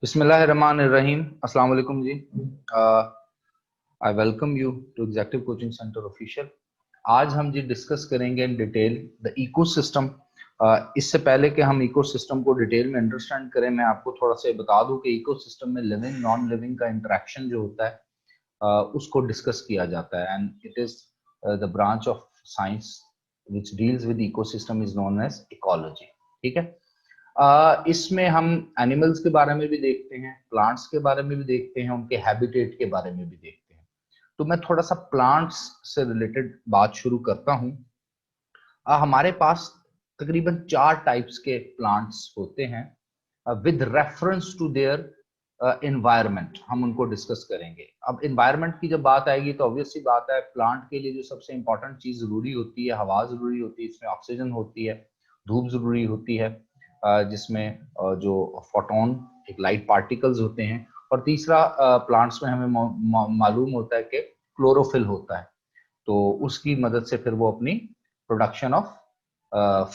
बिस्मिल्लाहिर्रहमानिर्रहीम। अस्सलाम वालेकुम जी। I welcome you to executive coaching centre official. आज हम जी डिस्कस करेंगे इन डिटेल द इकोसिस्टम। इससे पहले कि हम इकोसिस्टम को डिटेल में अंडरस्टैंड करें, मैं आपको थोड़ा सा बता दूं कि इकोसिस्टम में लिविंग नॉन लिविंग का इंटरेक्शन जो होता है उसको डिस्कस किया जाता है, and it is the branch of science which deals with ecosystem is known as ecology. ठीक है। इसमें हम एनिमल्स के बारे में भी देखते हैं, प्लांट्स के बारे में भी देखते हैं, उनके हैबिटेट के बारे में भी देखते हैं। तो मैं थोड़ा सा प्लांट्स से रिलेटेड बात शुरू करता हूं। हमारे पास तकरीबन 4 टाइप्स के प्लांट्स होते हैं with reference to their environment. हम उनको डिस्कस करेंगे। अब एनवायरनमेंट की जब बात आएगी तो ऑब्वियस सी बात है, प्लांट के लिए जो सबसे इंपॉर्टेंट चीज जरूरी होती है, हवा जरूरी होती है, इसमें ऑक्सीजन होती है, धूप जरूरी होती है, जिसमें जो फोटोन एक लाइट पार्टिकल्स होते हैं, और तीसरा प्लांट्स में हमें मालूम होता है कि क्लोरोफिल होता है। तो उसकी मदद से फिर वो अपनी प्रोडक्शन ऑफ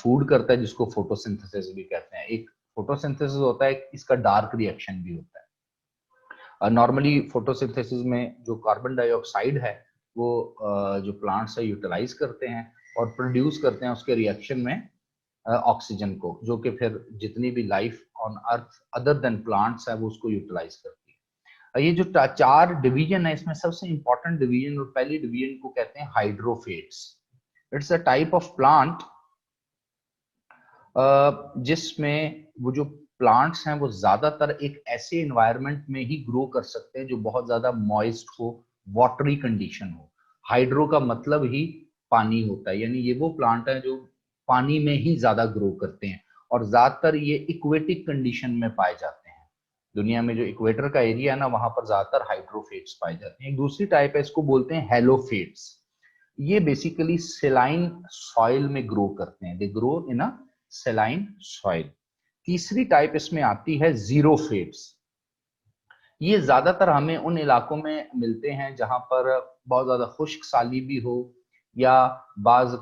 फूड करता है, जिसको फोटोसिंथेसिस भी कहते हैं। एक फोटोसिंथेसिस होता है, इसका डार्क रिएक्शन भी होता है। नॉर्मली फोटोसिंथेसिस में जो कार्बन डाइऑक्साइड है वो जो प्लांट्स है यूटिलाइज करते हैं और प्रोड्यूस करते हैं उसके रिएक्शन में ऑक्सीजन को, जो कि फिर जितनी भी life on earth other than plants है वो उसको यूटिलाइज करती है। ये जो 4 डिवीजन है, इसमें सबसे इंपॉर्टेंट डिवीजन और पहली डिवीजन को कहते हैं hydrophytes. It's a type of plant जिसमें वो जो प्लांट्स हैं वो ज्यादातर एक ऐसे एनवायरनमेंट में ही ग्रो कर सकते हैं जो बहुत ज्यादा मॉइस्ट हो, वाटरी कंडीशन हो। हाइड्रो का मतलब ही पानी होता है, यानी ये वो प्लांट है जो पानी में ही ज्यादा ग्रो करते हैं, और ज्यादातर ये इक्वेटिक कंडीशन में पाए जाते हैं। दुनिया में जो इक्वेटर का एरिया है ना, वहां पर ज्यादातर हाइड्रोफेट्स पाए जाते हैं। एक दूसरी टाइप है, इसको बोलते हैं हेलोफेट्स। ये बेसिकली सेलाइन सॉइल में ग्रो करते हैं, they grow in a saline soil. तीसरी टाइप इसमें आती है जीरोफेट्स। ये ज्यादातर हमें उन इलाकों में मिलते हैं जहां पर बहुत ज्यादा खुश्क साली भी हो, या बाज़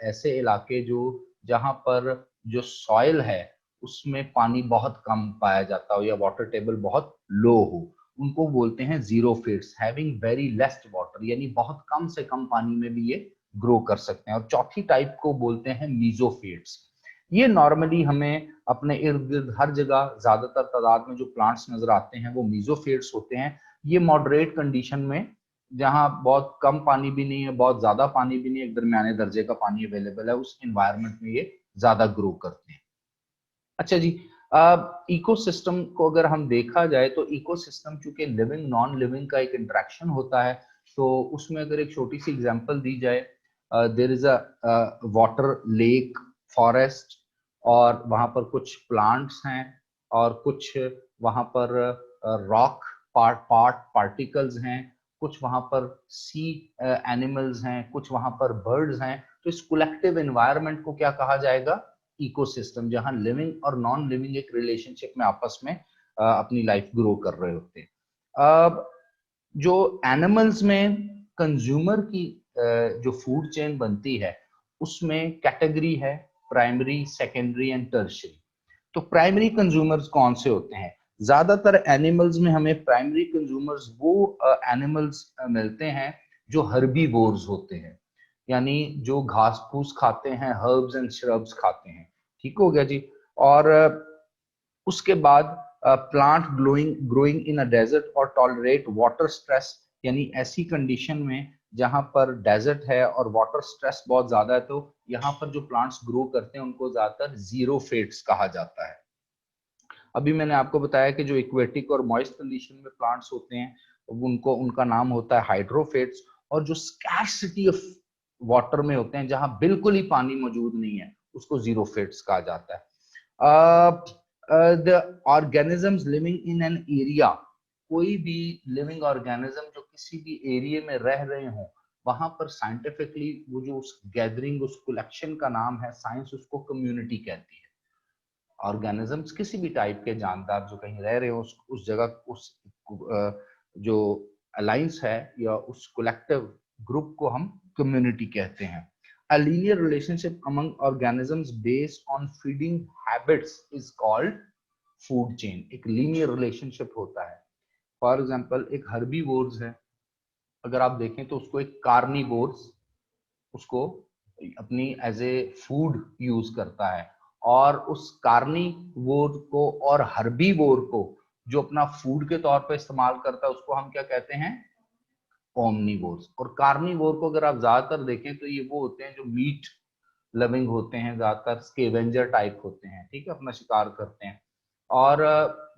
ऐसे इलाके जो जहां पर जो सॉइल है उसमें पानी बहुत कम पाया जाता हो या वाटर टेबल बहुत लो हो, उनको बोलते हैं जीरोफेट्स, हैविंग वेरी लेस वाटर, यानी बहुत कम से कम पानी में भी ये ग्रो कर सकते हैं। और चौथी टाइप को बोलते हैं मीजोफेट्स। ये नॉर्मली हमें अपने इर्द गिर्द हर जगह ज्यादातर तादाद में जो प्लांट्स नजर आते हैं वो मीजोफेट्स होते हैं। ये मॉडरेट कंडीशन में, जहां बहुत कम पानी भी नहीं है, बहुत ज्यादा पानी भी नहीं है, एक दरमियाने दर्जे का पानी अवेलेबल है, उस एनवायरनमेंट में ये ज्यादा ग्रो करते हैं। अच्छा जी, अब इकोसिस्टम को अगर हम देखा जाए तो इकोसिस्टम चूंकि लिविंग नॉन लिविंग का एक इंटरेक्शन होता है, तो उसमें अगर एक छोटी सी एग्जांपल दी जाए, there is a water lake, forest, और वहां पर कुछ प्लांट्स हैं, और कुछ वहां पर रॉक पार्टिकल्स हैं, कुछ वहां पर सी एनिमल्स हैं, कुछ वहां पर बर्ड्स हैं। तो इस कलेक्टिव एनवायरनमेंट को क्या कहा जाएगा? इकोसिस्टम, जहां लिविंग और नॉन लिविंग एक रिलेशनशिप में आपस में अपनी लाइफ ग्रो कर रहे होते हैं। अब जो एनिमल्स में कंज्यूमर की जो फूड चेन बनती है, उसमें कैटेगरी है प्राइमरी, सेकेंडरी एंड टर्शियरी। तो प्राइमरी कंज्यूमर्स कौन से होते हैं? ज्यादातर एनिमल्स में हमें प्राइमरी कंज्यूमर्स वो एनिमल्स मिलते हैं जो हर्बीवोर्स होते हैं, यानी जो घास फूस खाते हैं, हर्ब्स एंड श्रब्स खाते हैं। ठीक हो गया जी। और उसके बाद plant growing in a desert और टॉलरेट वाटर स्ट्रेस, यानी ऐसी कंडीशन में जहां पर डेजर्ट है और वाटर स्ट्रेस बहुत ज्यादा है, तो यहाँ पर जो प्लांट्स ग्रो करते हैं उनको ज्यादातर जीरोफेट्स कहा जाता है। अभी मैंने आपको बताया कि जो इक्वेटिक और मॉइस्ट कंडीशन में प्लांट्स होते हैं उनको उनका नाम होता है हाइड्रोफेट्स, और जो स्कैर्सिटी ऑफ वाटर में होते हैं, जहां बिल्कुल ही पानी मौजूद नहीं है, उसको जीरोफेट्स कहा जाता है। The organisms living in an area, कोई भी लिविंग ऑर्गेनिज्म जो किसी भी एरिया में रह रहे हो, वहां पर साइंटिफिकली वो जो उस गैदरिंग, उस कलेक्शन का नाम है, साइंस उसको कम्युनिटी कहती है। ऑर्गेनिजम्स किसी भी टाइप के जानदार जो कहीं रह रहे हो, उस जगह उस जो अलाइंस है या उस कलेक्टिव ग्रुप को हम कम्युनिटी कहते हैं। A linear relationship among organisms based on feeding habits is called food chain, एक लीनियर रिलेशनशिप होता है। फॉर एग्जाम्पल एक हर्बीवोर्स है, अगर आप देखें तो उसको एक कार्निवोर्स उसको अपनी एज ए फूड यूज करता है, और उस कार्निवोर को और हर्बीवोर को जो अपना फूड के तौर पे इस्तेमाल करता है उसको हम क्या कहते हैं, ओमनीवोर्स। और कार्निवोर को अगर आप ज्यादातर देखें तो ये वो होते हैं जो मीट लविंग होते हैं, ज्यादातर स्केवेंजर टाइप होते हैं, ठीक है, अपना शिकार करते हैं। और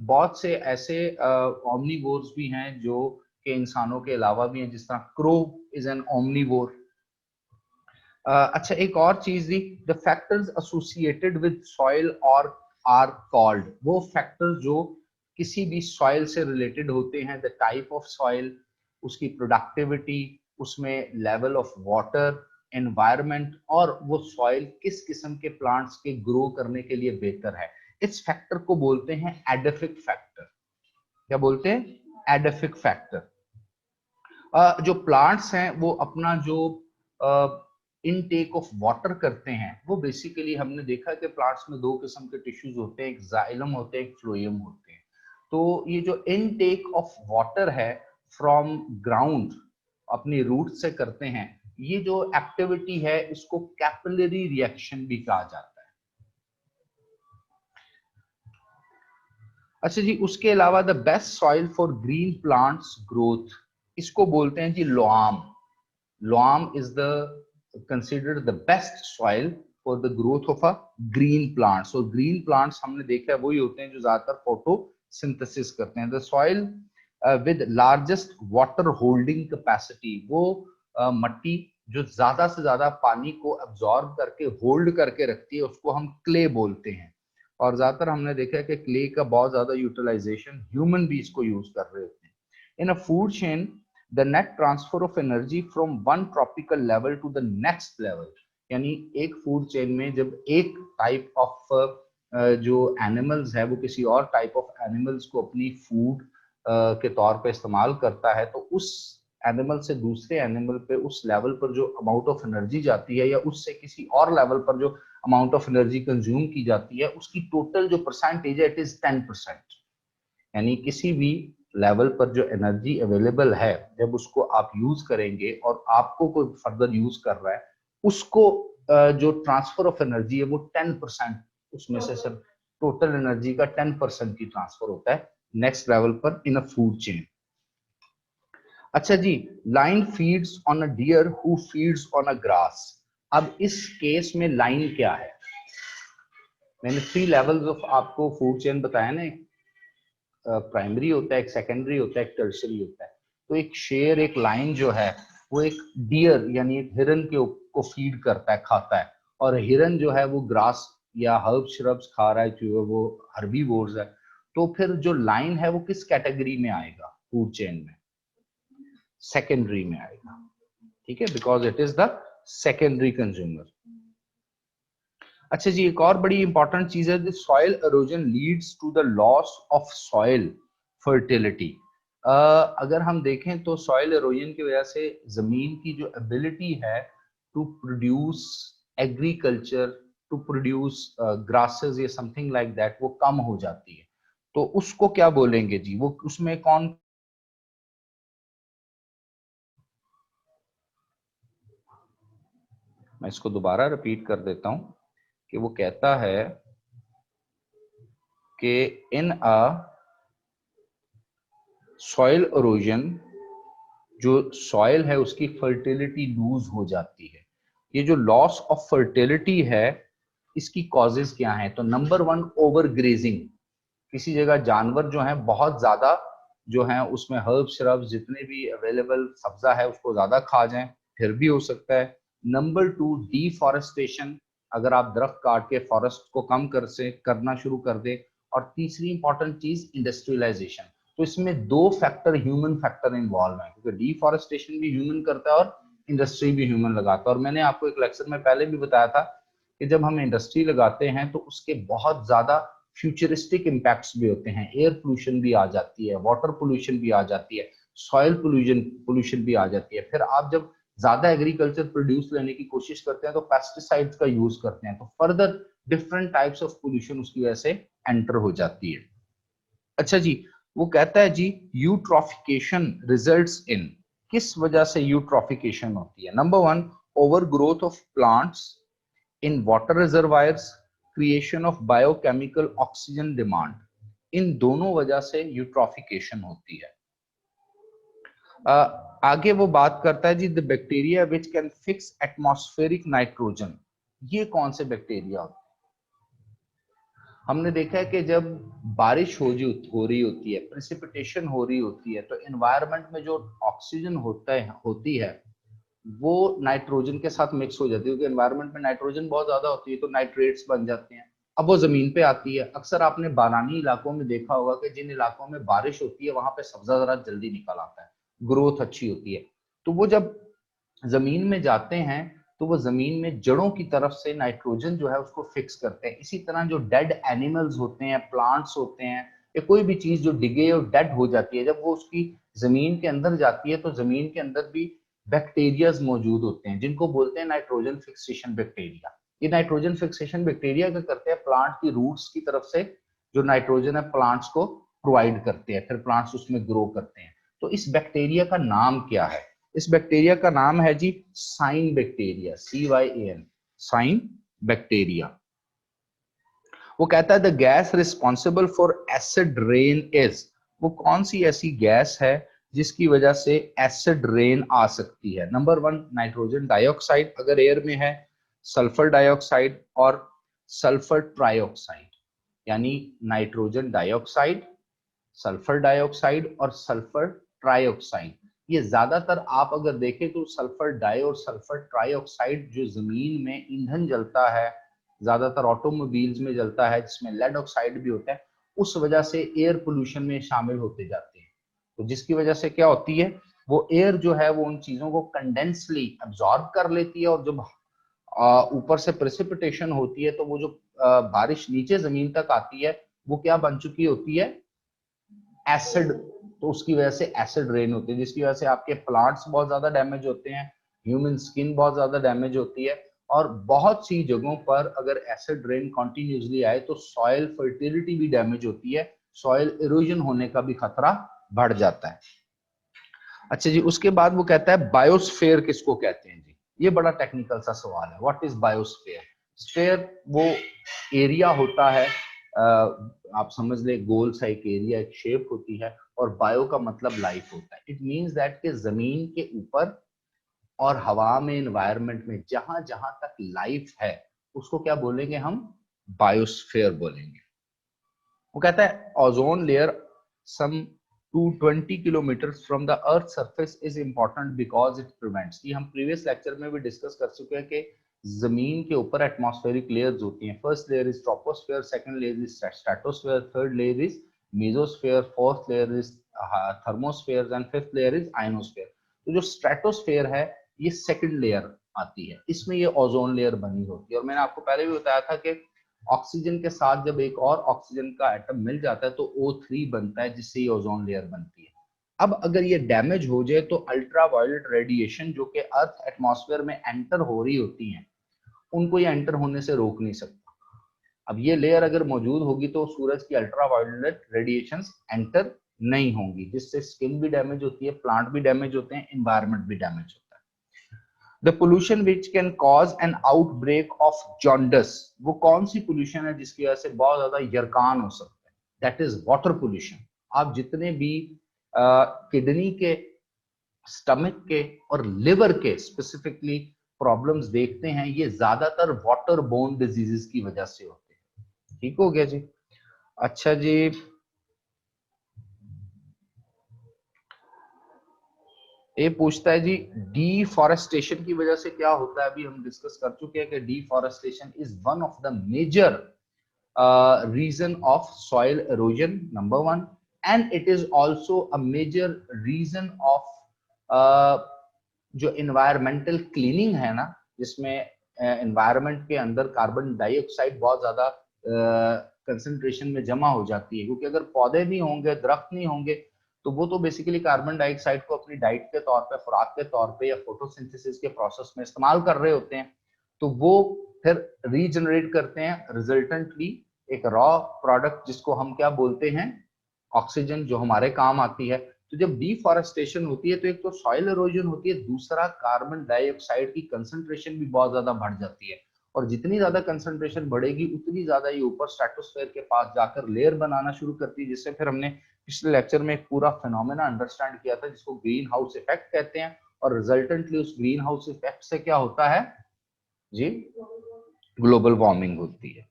बहुत से ऐसे ओमनीवोर्स भी हैं जो के इंसानों के अलावा भी हैं, जिस तरह क्रो इज एन ओमनीवोर। अच्छा, एक और चीज दी, the factors associated with soil और आर कॉल्ड, वो फैक्टर्स जो किसी भी सॉइल से रिलेटेड होते हैं, द टाइप ऑफ सॉइल, उसकी प्रोडक्टिविटी, उसमें लेवल ऑफ वाटर, एनवायरनमेंट, और वो सॉइल किस किस्म के प्लांट्स के ग्रो करने के लिए बेहतर है, इस फैक्टर को बोलते हैं एडेफिक फैक्टर। क्या बोलते हैं, एडेफिक फैक्टर। जो प्लांट्स हैं वो अपना जो इनटेक ऑफ वाटर करते हैं, वो बेसिकली हमने देखा कि प्लांट्स में दो किस्म के टिश्यूज होते हैं, एक जाइलम होते हैं, एक फ्लोएम होते हैं। तो ये जो इनटेक ऑफ वाटर है फ्रॉम ग्राउंड अपनी रूट से करते हैं, ये जो एक्टिविटी है इसको कैपिलरी रिएक्शन भी कहा जाता है। अच्छा जी, उसके अलावा the best soil for green plants growth, इसको बोलते हैं जी Loam. Loam is the considered the best soil for the growth of a green plant. So green plants हमने देखा है वही होते हैं जो ज्यादातर फोटोसिंथेसिस करते हैं। The soil with largest water holding capacity, वो मट्टी जो ज्यादा से ज्यादा पानी को अब्सॉर्ब करके होल्ड करके रखती है उसको हम क्ले बोलते हैं। और ज्यादातर हमने देखा है कि क्ले का बहुत ज्यादा यूटिलाइजेशन ह्यूमन बीज को यूज कर रहे होते हैं। In a food chain the net transfer of energy from one tropical level to the next level, यानी एक फूड चेन में जब एक टाइप ऑफ जो एनिमल्स है वो किसी और टाइप ऑफ एनिमल्स को अपनी फूड के तौर पे इस्तेमाल करता है, तो उस एनिमल से दूसरे एनिमल पे उस लेवल पर जो अमाउंट ऑफ एनर्जी जाती है, या उससे किसी और लेवल पर जो अमाउंट ऑफ एनर्जी कंज्यूम की जाती है, उसकी टोटल जो परसेंटेज है इट इज 10%। यानी किसी भी लेवल पर जो एनर्जी अवेलेबल है, जब उसको आप यूज करेंगे और आपको कोई फर्दर यूज कर रहा है, उसको जो ट्रांसफर ऑफ एनर्जी है वो 10%, उसमें से सिर्फ टोटल एनर्जी का 10% की ट्रांसफर होता है नेक्स्ट लेवल पर इन अ फूड चेन। अच्छा जी, lion feeds on a deer who feeds on a grass. अब इस केस में लाइन क्या है, मैंने 3 लेवल्स ऑफ आपको फूड चेन बताया ना, प्राइमरी होता है, एक सेकेंडरी होता है, एक टर्शियरी होता है। तो एक शेर, एक लाइन जो है वो एक डियर यानी एक हिरन के को फीड करता है, खाता है, और हिरन जो है वो ग्रास या हर्ब श्रब्स खा रहा है, जो वो हर्बीवोर्स है। तो फिर जो लाइन है वो किस कैटेगरी में आएगा फूड चेन में, सेकेंडरी में आएगा, ठीक है, because it is the secondary consumer. अच्छा जी, एक और बड़ी इंपॉर्टेंट चीज है, soil erosion leads to the loss of soil fertility. अगर हम देखें तो सॉइल एरोजन की वजह से जमीन की जो एबिलिटी है to produce agriculture, to produce grasses या समथिंग लाइक दैट, वो कम हो जाती है। तो उसको क्या बोलेंगे जी, वो उसमें कौन, मैं इसको दोबारा रिपीट कर देता हूं कि वो कहता है कि इन अ सॉइल एरोजन, जो सॉइल है उसकी फर्टिलिटी लूज हो जाती है। ये जो लॉस ऑफ फर्टिलिटी है इसकी कॉजेज क्या हैं, तो नंबर 1 ओवर ग्रेजिंग, किसी जगह जानवर जो हैं बहुत ज्यादा जो हैं उसमें हर्ब श्रब्स जितने भी अवेलेबल सब्जा है उसको ज्यादा खा जाएं, फिर भी हो सकता है। नंबर 2 डिफॉरेस्टेशन, अगर आप दरख्त काट के फॉरेस्ट को कम करना शुरू कर दे। और तीसरी इंपॉर्टेंट चीज इंडस्ट्रियलाइजेशन। तो इसमें 2 फैक्टर ह्यूमन फैक्टर इन्वॉल्व है, क्योंकि डिफॉरेस्टेशन भी ह्यूमन करता है और इंडस्ट्री भी ह्यूमन लगाता है। और मैंने आपको एक लेक्चर में पहले भी बताया था कि जब हम इंडस्ट्री लगाते हैं तो उसके बहुत ज्यादा फ्यूचरिस्टिक इम्पैक्ट्स भी होते हैं, एयर पोल्यूशन भी आ जाती है, वाटर पोल्यूशन भी आ जाती है, सॉइल पोल्यूशन भी आ जाती है। फिर आप जब ज्यादा एग्रीकल्चर प्रोड्यूस लेने की कोशिश करते हैं तो पेस्टिसाइड्स का यूज करते हैं, तो further different types of pollution उसकी वजह से एंटर हो जाती है। अच्छा जी, वो कहता है जी यूट्रॉफिकेशन रिजल्ट्स इन, किस वजह से यूट्रॉफिकेशन होती है? Number one, over growth of plants in water reservoirs, creation of biochemical oxygen demand, इन दोनों वजह से यूट्रॉफिकेशन होती है। आगे वो बात करता है जी the bacteria which can fix atmospheric nitrogen, ये कौन से बैक्टीरिया होते हैं? हमने देखा है कि जब बारिश हो रही होती है, प्रेसिपिटेशन हो रही होती है, तो एनवायरनमेंट में जो ऑक्सीजन होती है वो नाइट्रोजन के साथ मिक्स हो जाती है, क्योंकि एनवायरनमेंट में नाइट्रोजन बहुत ज्यादा होती है, तो नाइट्रेट्स बन जाते हैं। अब वो जमीन पे आती है। अक्सर आपने बारानी इलाकों में देखा होगा कि जिन इलाकों में बारिश होती है वहां पे सब्जा जरा जल्दी निकल आता है, ग्रोथ अच्छी होती है। तो वो जब जमीन में जाते हैं तो वो जमीन में जड़ों की तरफ से नाइट्रोजन जो है उसको फिक्स करते हैं। इसी तरह जो डेड एनिमल्स होते हैं, प्लांट्स होते हैं, या कोई भी चीज जो डिगे और डेड हो जाती है, जब वो उसकी जमीन के अंदर जाती है तो जमीन के अंदर भी बैक्टीरियाज मौजूद होते हैं, जिनको बोलते हैं नाइट्रोजन फिक्सेशन बैक्टीरिया। ये नाइट्रोजन फिक्सेशन बैक्टीरिया क्या करते हैं, प्लांट की रूट्स की तरफ से जो नाइट्रोजन है प्लांट्स को प्रोवाइड करते हैं, फिर प्लांट्स उसमें ग्रो करते हैं। तो इस बैक्टीरिया का नाम क्या है? इस बैक्टीरिया का नाम है जी cyan bacteria, CYAN, cyan bacteria. वो कहता है the gas responsible for acid rain is, वो कौन सी ऐसी गैस है जिसकी वजह से एसिड रेन आ सकती है? नंबर वन, नाइट्रोजन डाइऑक्साइड अगर एयर में है, सल्फर डाइऑक्साइड और सल्फर ट्राइऑक्साइड, यानी नाइट्रोजन डाइऑक्साइड, सल्फर डाइऑक्साइड और सल्फर ट्राइऑक्साइड। ये ज्यादातर आप अगर देखें तो सल्फर डाई और सल्फर ट्राइऑक्साइड जो जमीन में ईंधन जलता है, ज्यादातर ऑटोमोबाइल्स में जलता है, जिसमें लेड ऑक्साइड भी होता है, उस वजह से एयर पोल्यूशन में शामिल होते जाते हैं। तो जिसकी वजह से क्या होती है, वो एयर जो है वो उन चीजों को कंडेंसली एब्जॉर्ब कर लेती है, और जब ऊपर से प्रेसिपिटेशन होती है तो वो जो बारिश नीचे जमीन तक आती है वो क्या बन चुकी होती है, एसिड। तो उसकी वजह से एसिड रेन होती है, जिसकी वजह से आपके प्लांट्स बहुत ज्यादा डैमेज होते हैं, ह्यूमन स्किन बहुत ज्यादा डैमेज होती है, और बहुत सी जगहों पर अगर एसिड रेन कॉन्टिन्यूसली आए तो सॉइल फर्टिलिटी भी डैमेज होती है, सॉइल इरोजन होने का भी खतरा बढ़ जाता है। अच्छा जी, उसके बाद वो कहता है बायोस्फेयर किसको कहते हैं जी? ये बड़ा टेक्निकल सा सवाल है, व्हाट इज बायोस्फेयर? स्फेयर वो एरिया होता है, आप समझ ले गोल सा एक एरिया, एक शेप होती है, और बायो का मतलब लाइफ होता है। इट मींस दैट कि जमीन के ऊपर और हवा में, एनवायरनमेंट में जहां जहां तक लाइफ है उसको क्या बोलेंगे हम? बायोस्फेयर बोलेंगे। वो कहता है ozone layer some 220 kilometre from the earth surface is important because it prevents, ये हम प्रीवियस लेक्चर में भी डिस्कस कर चुके हैं कि जमीन के ऊपर एटमॉस्फेरिक लेयर्स होती हैं। First layer is troposphere, second layer is stratosphere, third layer is mesosphere, fourth layer is thermosphere and fifth layer is ionosphere. तो जो स्ट्रेटोस्फेयर है ये सेकंड लेयर आती है, इसमें ये ओजोन लेयर बनी होती है। और मैंने आपको पहले भी बताया था कि ऑक्सीजन के साथ जब एक और ऑक्सीजन का एटम मिल जाता है तो O3 बनता है, जिससे ये ओजोन लेयर बनती है। अब अगर ये डैमेज हो जाए तो अल्ट्रावायलेट रेडिएशन जो कि अर्थ एटमॉस्फेयर में एंटर हो रही होती हैं, उनको ये एंटर होने से रोक नहीं सकता। अब ये लेयर अगर मौजूद होगी तो सूरज की अल्ट्रावायलेट रेडिएशंस एंटर नहीं होंगी, जिससे स्किन भी डैमेज होती है, प्लांट भी डैमेज होते हैं, एनवायरनमेंट भी डैमेज होता है। The pollution which can cause an outbreak of jaundice, वो कौन सी पोल्यूशन है जिसकी वजह से बहुत ज्यादा यरकान हो सकता है? That is water pollution. आप जितने भी किडनी के, स्टमक के और लिवर के स्पेसिफिकली प्रॉब्लम्स देखते हैं, ये ज्यादातर वाटर बोर्न डिजीजेस की वजह से होते हैं। ठीक हो गया जी। अच्छा जी, ये पूछता है जी डिफॉरेस्टेशन की वजह से क्या होता है? अभी हम डिस्कस कर चुके हैं कि deforestation is one of the major reason of soil erosion, number one, and it is also a major reason of जो environmental cleaning है ना, जिसमें environment के अंदर कार्बन डाइऑक्साइड बहुत ज्यादा कंसंट्रेशन में जमा हो जाती है, क्योंकि अगर पौधे नहीं होंगे, दरख्त नहीं होंगे, तो वो तो बेसिकली कार्बन डाइऑक्साइड को अपनी डाइट के तौर पे, खुराक के तौर पे या फोटोसिंथेसिस के प्रोसेस में इस्तेमाल कर रहे होते हैं, तो वो फिर रीजनरेट करते हैं रिजल्टेंटली एक रॉ प्रोडक्ट जिसको हम क्या बोलते हैं? ऑक्सीजन जो हमारे काम आती है। तो जब डिफॉरेस्टेशन होती है तो एक तो सॉइल इरोजन होती है, दूसरा कार्बन डाइऑक्साइड की कंसंट्रेशन भी बहुत ज्यादा बढ़ जाती है, और जितनी ज्यादा कंसंट्रेशन बढ़ेगी उतनी ज्यादा ये ऊपर स्ट्रेटोस्फेयर के पास जाकर लेयर बनाना शुरू करती है, जिससे फिर हमने पिछले लेक्चर में एक पूरा फिनोमेना अंडरस्टैंड किया था जिसको ग्रीन हाउस इफेक्ट कहते हैं। और रिजल्टेंटली उस ग्रीन हाउस इफेक्ट से क्या होता है जी, ग्लोबल वार्मिंग होती है।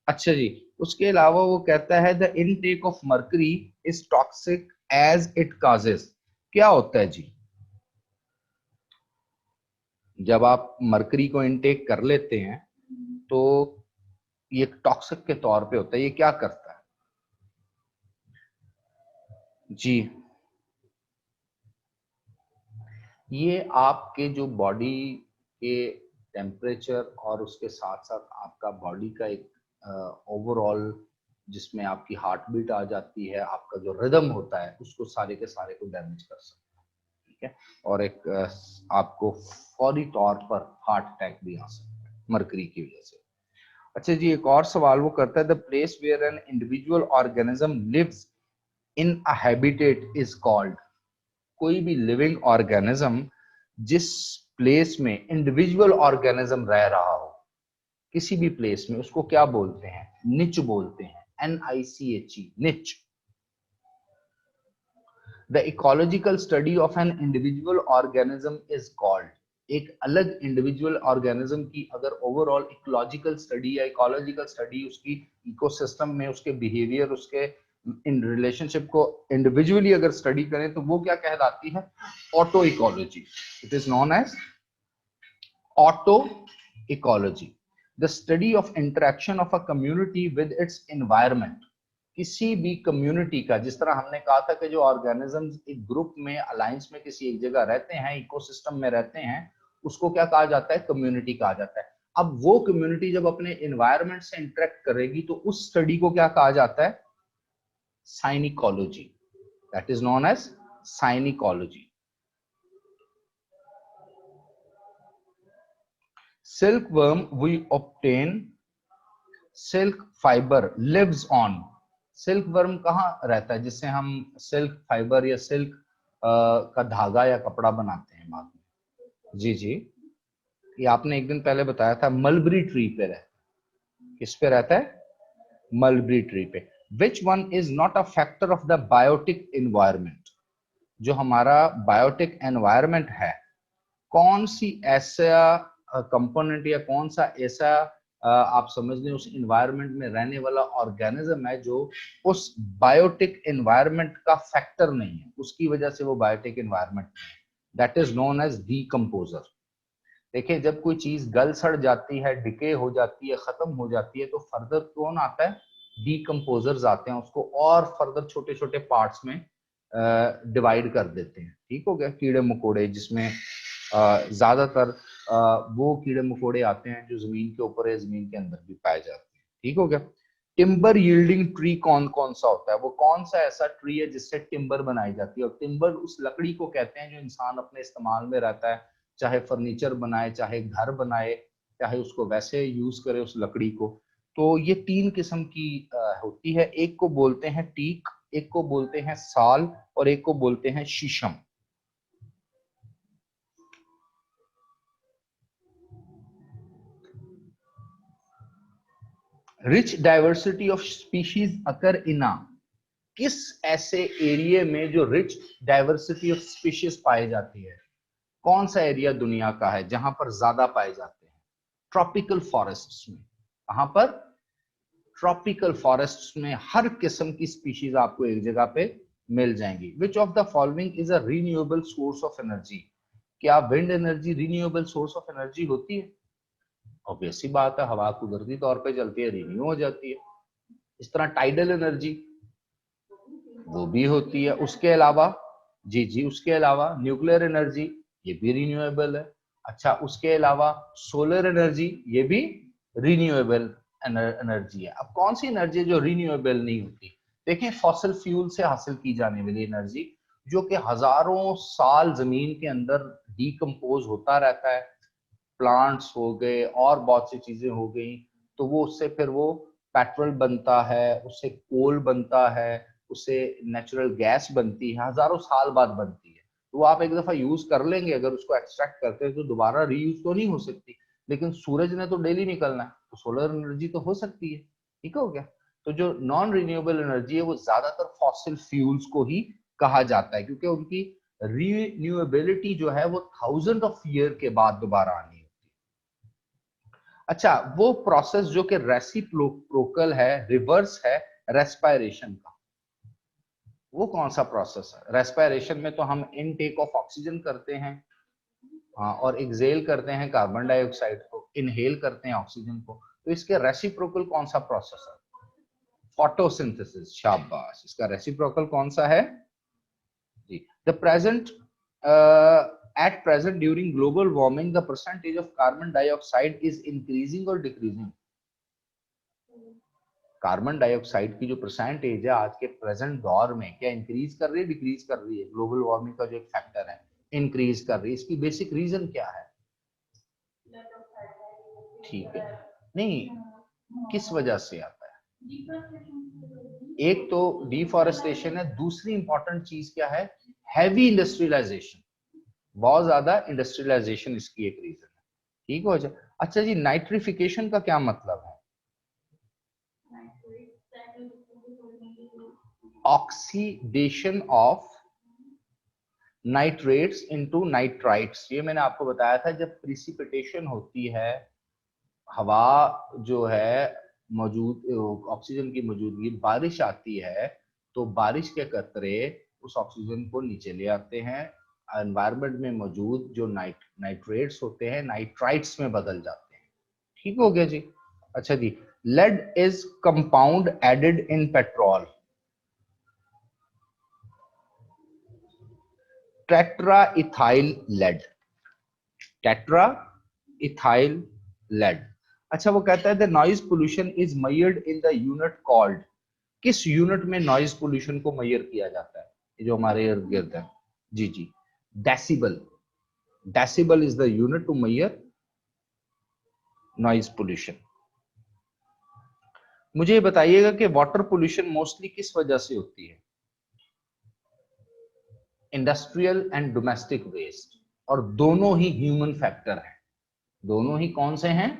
अच्छा जी, उसके अलावा वो कहता है the intake of mercury is toxic as it causes. क्या होता है जी, जब आप मर्करी को इनटेक कर लेते हैं तो ये टॉक्सिक के तौर पे होता है, ये क्या करता है जी? ये आपके जो बॉडी के टेम्परेचर और उसके साथ साथ आपका बॉडी का एक ओवरऑल जिसमें आपकी हार्ट बीट आ जाती है, आपका जो रिदम होता है उसको सारे के सारे को डैमेज कर सकता है, ठीक है। और एक आपको फौरी तौर पर हार्ट अटैक भी आ सकता है मरकरी की वजह से। अच्छा जी, एक और सवाल वो करता है the place where an individual organism lives in a habitat is called. कोई भी लिविंग ऑर्गेनिज्म जिस प्लेस में इंडिविजुअल ऑर्गेनिज्म रह रहा हो किसी भी प्लेस में, उसको क्या बोलते हैं? निच बोलते हैं, NICHE, niche. The ecological study of an individual organism is called. एक अलग इंडिविजुअल ऑर्गेनिज्म की अगर ओवरऑल इकोलॉजिकल स्टडी या इकोलॉजिकल स्टडी उसकी इकोसिस्टम में उसके बिहेवियर, उसके इन रिलेशनशिप को इंडिविजुअली अगर स्टडी करें तो वो क्या कहलाती है? Auto ecology. It is known as auto ecology, the study of interaction of a community with its environment. किसी भी कम्युनिटी का, जिस तरह हमने कहा था कि जो ऑर्गेनिजम्स एक ग्रुप में अलायंस में किसी एक जगह रहते हैं, इकोसिस्टम में रहते हैं, उसको क्या कहा जाता है? कम्युनिटी कहा जाता है। अब वो कम्युनिटी जब अपने एनवायरनमेंट से इंटरेक्ट करेगी तो उस स्टडी को क्या कहा जाता है? साइनिकोलॉजी। That is known as sinecology. Silkworm we obtain silk fiber lives on। Silkworm कहाँ रहता है जिससे हम सिल्क फाइबर या सिल्क का धागा या कपड़ा बनाते हैं बाद में? जी जी, ये आपने एक दिन पहले बताया था, मलबरी ट्री पे रहता है। किस पे रहता है? मलबरी ट्री पे। Which one is not a factor of the biotic environment. जो हमारा बायोटिक एनवायरमेंट है, कौन सी ऐसा कंपोनेंट या कौन सा ऐसा आप समझ लें उस एनवायरनमेंट में रहने वाला ऑर्गेनिज्म है जो उस बायोटिक एनवायरनमेंट का फैक्टर नहीं है, उसकी वजह से वो बायोटिक एनवायरनमेंट नहीं है। That is known as decomposer. देखिए, जब कोई चीज गल सड़ जाती है, डिके हो जाती है, खत्म हो जाती है, तो फर्दर कौन आता है? डीकम्पोजर्स आते हैं, उसको और फर्दर छोटे छोटे पार्ट्स में डिवाइड कर देते हैं। ठीक हो गया। कीड़े मकोड़े, जिसमें ज्यादातर वो कीड़े मकोड़े आते हैं जो जमीन के ऊपर या जमीन के अंदर भी पाए जाते हैं। ठीक हो गया। टिम्बर यील्डिंग ट्री कौन कौन सा होता है? वो कौन सा ऐसा ट्री है जिससे टिम्बर बनाई जाती है? और टिम्बर उस लकड़ी को कहते हैं जो इंसान अपने इस्तेमाल में रहता है, चाहे फर्नीचर बनाए, चाहे घर बनाए, चाहे उसको वैसे यूज करे उस लकड़ी को। तो ये तीन किस्म की होती है। एक को बोलते हैं टीक, एक को बोलते हैं साल, और एक को बोलते हैं शीशम। रिच डाइवर्सिटी ऑफ स्पीशीज अकर इन अ। किस ऐसे एरिया में जो रिच डाइवर्सिटी ऑफ स्पीशीज पाई जाती है? कौन सा एरिया दुनिया का है जहां पर ज्यादा पाए जाते हैं? ट्रॉपिकल फॉरेस्ट्स में। कहां पर? ट्रॉपिकल फॉरेस्ट्स में हर किस्म की स्पीशीज आपको एक जगह पे मिल जाएंगी। Which of the following is a renewable source of energy? क्या wind energy renewable source of energy होती है? ऑब्वियस सी बात है, हवा कुदरती तौर पे चलती है, रिन्यू हो जाती है। इस तरह टाइडल एनर्जी वो भी होती है। उसके अलावा जी जी, उसके अलावा न्यूक्लियर एनर्जी, ये भी रिन्यूएबल है। अच्छा, उसके अलावा सोलर एनर्जी, ये भी रिन्यूएबल एनर्जी है। अब कौन सी एनर्जी जो रिन्यूएबल नहीं होती? देखिए, फॉसिल फ्यूल से हासिल की जाने वाली एनर्जी जो कि हजारों साल जमीन के अंदर डीकम्पोज होता रहता है, प्लांट्स हो गए और बहुत सी चीजें हो गई, तो वो उससे फिर वो पेट्रोल बनता है, उससे कोल बनता है, उससे नेचुरल गैस बनती है, हजारों साल बाद बनती है। तो वो आप एक दफा यूज कर लेंगे, अगर उसको एक्सट्रैक्ट करते हैं तो दोबारा रीयूज तो नहीं हो सकती। लेकिन सूरज ने तो डेली निकलना है, तो सोलर एनर्जी तो हो सकती है। ठीक हो गया। तो जो नॉन रिन्यूएबल एनर्जी है वो ज्यादातर फॉसिल फ्यूल्स को ही कहा जाता है, क्योंकि उनकी रिन्यूएबिलिटी जो है वो थाउजेंड ऑफ ईयर के बाद दोबारा आनी होती है। अच्छा, वो प्रोसेस जो कि रेसिप्रोकल है, रिवर्स है रेस्पायरेशन का, वो कौन सा प्रोसेस है? रेस्पायरेशन में तो हम इनटेक ऑफ ऑक्सीजन करते हैं, हाँ, और एक्सेल करते हैं कार्बन डाइऑक्साइड को, इनहेल करते हैं ऑक्सीजन को। तो इसके रेसिप्रोकल कौन सा प्रोसेस है? फोटोसिंथेसिस। शाबाश, इसका रेसिप्रोकल कौन सा है जी? The present at present during global warming the percentage of carbon dioxide is increasing or decreasing? Carbon dioxide की जो परसेंटेज है आज के प्रेजेंट दौर में, क्या इंक्रीज कर रही है, डिक्रीज कर रही है? ग्लोबल वार्मिंग का जो एक फैक्टर है, इंक्रीज कर रही है। इसकी बेसिक रीजन क्या है? ठीक है, नहीं, किस वजह से आता है? एक तो डिफॉरेस्टेशन है, दूसरी इंपॉर्टेंट चीज क्या है? Heavy industrialisation. बहुत ज्यादा इंडस्ट्रियलाइजेशन इसकी एक रीजन है। ठीक हो जाए। अच्छा जी, नाइट्रिफिकेशन का क्या मतलब है? Oxidation of nitrates into nitrites. ये मैंने आपको बताया था, जब प्रिसिपिटेशन होती है, हवा जो है मौजूद, ऑक्सीजन की मौजूदगी, बारिश आती है, तो बारिश के कतरे उस ऑक्सीजन को नीचे ले आते हैं, एनवायरनमेंट में मौजूद जो नाइट्रेट्स होते हैं नाइट्राइट्स में बदल जाते हैं। ठीक हो गया जी। अच्छा जी, lead is compound added in petrol. Tetra ethyl lead, tetra ethyl lead. अच्छा, वो कहता है the noise pollution is measured in the unit called. किस यूनिट में नॉइज पोल्यूशन को मेजर किया जाता है? ये जो हमारे इर्द गिर्द है, जी जी, decibel. Decibel is the unit to measure noise pollution. मुझे ये बताइएगा कि वाटर पोल्यूशन मोस्टली किस वजह से होती है? इंडस्ट्रियल एंड डोमेस्टिक वेस्ट, और दोनों ही ह्यूमन फैक्टर हैं। दोनों ही कौन से हैं?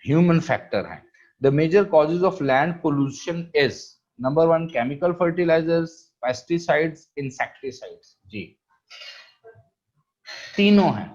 ह्यूमन फैक्टर हैं। The major causes of land pollution is, number one, chemical fertilisers, pesticides, insecticides. जी, तीनों हैं।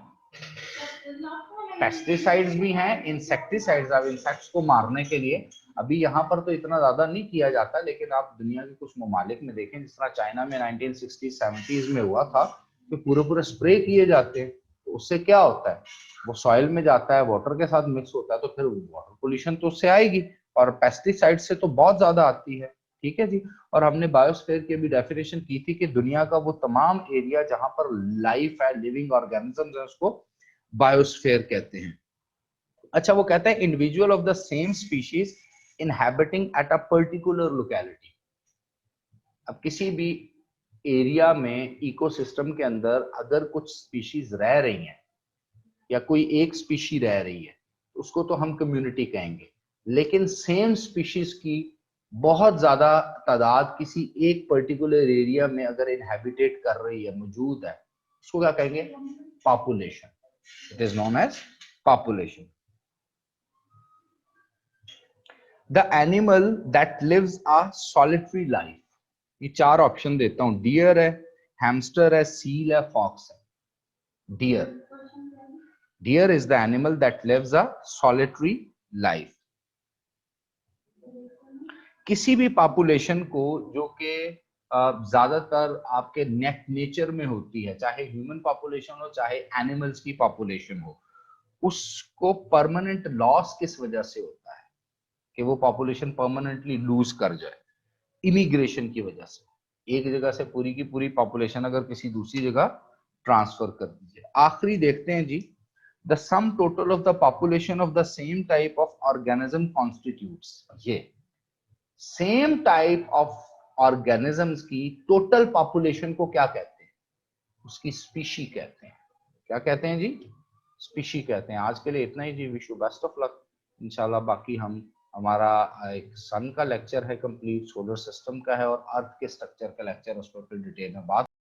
पेस्टिसाइड्स भी हैं, इंसेक्टिसाइड्स, अब इंसेक्ट्स को मारने के लिए। अभी यहाँ पर तो इतना ज्यादा नहीं किया जाता, लेकिन आप दुनिया के कुछ ममालिक में देखें, जिस तरह चाइना में 1960-70s में हुआ था, तो पूरे पूरे स्प्रे किए जाते हैं। तो उससे क्या होता है? वो सॉइल में जाता है, वाटर के साथ मिक्स होता है, तो फिर वाटर पोल्यूशन तो उससे आएगी, और पेस्टिसाइड से तो बहुत ज्यादा आती है। ठीक है जी। और हमने बायोस्फीयर की भी डेफिनेशन की थी कि दुनिया का वो तमाम एरिया जहां पर लाइफ है, लिविंग ऑर्गेनिजम्स है, उसको बायोस्फीयर कहते हैं। अच्छा, वो कहता है individual of the same species inhabiting at a particular locality. अब किसी भी एरिया में, इकोसिस्टम के अंदर अगर कुछ स्पीशीज रह रही हैं, या कोई एक स्पीशी रह रही है, उसको तो हम कम्युनिटी कहेंगे। लेकिन सेम स्पीशीज की बहुत ज्यादा तादाद किसी एक पर्टिकुलर एरिया में अगर इनहैबिटेट कर रही है, मौजूद है, उसको क्या कहेंगे? Population. It is known as population. The animal that lives a solitary life. ये चार ऑप्शन देता हूं, डियर है, हैमस्टर है, सील है, फॉक्स है। Deer, deer is the animal that lives a solitary life. किसी भी पॉपुलेशन को जो कि ज्यादातर आपके नेचर में होती है, चाहे ह्यूमन पॉपुलेशन हो चाहे एनिमल्स की पॉपुलेशन हो, उसको परमानेंट लॉस किस वजह से होता है कि वो पॉपुलेशन परमानेंटली लूज कर जाए? इमिग्रेशन की वजह से। एक जगह से पूरी की पूरी पॉपुलेशन अगर किसी दूसरी जगह ट्रांसफर कर दीजिए। आखिरी देखते हैं जी, the sum total of the population of the same type of organism constitutes. ये सेम टाइप ऑफ ऑर्गेनिजम्स की टोटल पॉपुलेशन को क्या कहते हैं? उसकी स्पीशी कहते हैं। क्या कहते हैं जी? स्पीशी कहते हैं। आज के लिए इतना ही जी। Wish you best of luck. इंशाल्लाह बाकी हम हमारा एक सन का लेक्चर है कंप्लीट, सोलर सिस्टम का है और अर्थ के स्ट्रक्चर का लेक्चर, उस पर फिर डिटेल में बात